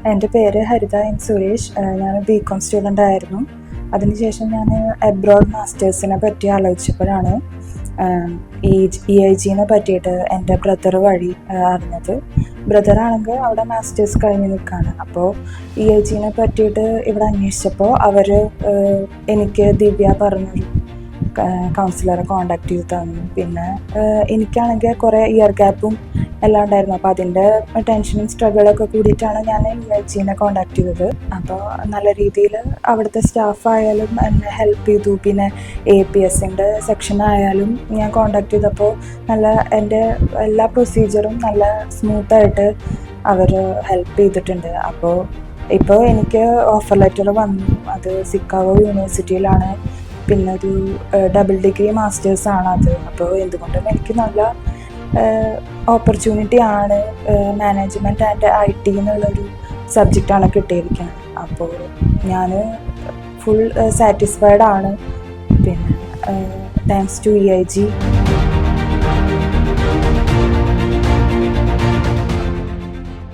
എൻ്റെ പേര് ഹരിത എൻ സുരേഷ്. ഞാൻ ബികോം സ്റ്റുഡൻ്റ് ആയിരുന്നു. അതിനുശേഷം ഞാൻ എബ്രോഡ് മാസ്റ്റേഴ്സിനെ പറ്റി ആലോചിച്ചപ്പോഴാണ് EIGനെ പറ്റിയിട്ട് എൻ്റെ ബ്രദർ വഴി അറിഞ്ഞത്. ബ്രദറാണെങ്കിൽ അവിടെ മാസ്റ്റേഴ്സ് കഴിഞ്ഞ് നിൽക്കുകയാണ്. അപ്പോൾ EIGനെ പറ്റിയിട്ട് ഇവിടെ അന്വേഷിച്ചപ്പോൾ അവർ എനിക്ക് ദിവ്യ പറഞ്ഞൊരു കൗൺസിലറെ കോണ്ടാക്ട് ചെയ്ത് തന്നു. പിന്നെ എനിക്കാണെങ്കിൽ കുറേ ഇയർ ഗ്യാപ്പും എല്ലാം ഉണ്ടായിരുന്നു. അപ്പോൾ അതിൻ്റെ ടെൻഷനും സ്ട്രഗിളൊക്കെ കൂടിയിട്ടാണ് ഞാൻ EIGനെ കോണ്ടാക്ട് ചെയ്തത്. അപ്പോൾ നല്ല രീതിയിൽ അവിടുത്തെ സ്റ്റാഫായാലും എന്നെ ഹെൽപ്പ് ചെയ്തു. പിന്നെ APSൻ്റെ സെക്ഷൻ ആയാലും ഞാൻ കോണ്ടാക്ട് ചെയ്തപ്പോൾ എൻ്റെ എല്ലാ പ്രൊസീജിയറും നല്ല സ്മൂത്തായിട്ട് അവർ ഹെൽപ്പ് ചെയ്തിട്ടുണ്ട്. ഇപ്പോൾ എനിക്ക് ഓഫർ ലെറ്റർ വന്നു. അത് സിക്കാഗോ യൂണിവേഴ്സിറ്റിയിലാണ്. പിന്നെ ഒരു ഡബിൾ ഡിഗ്രി മാസ്റ്റേഴ്സാണ് അത്. അപ്പോൾ എന്തുകൊണ്ടും എനിക്ക് നല്ല ഓപ്പർച്യൂണിറ്റി ആണ്. മാനേജ്മെൻറ്റ് ആൻഡ് IT എന്നുള്ളൊരു സബ്ജക്റ്റാണ് കിട്ടിയിരിക്കുന്നത്. അപ്പോൾ ഞാൻ ഫുൾ സാറ്റിസ്ഫൈഡ് ആണ്. പിന്നെ താങ്ക്സ് ടു EIG.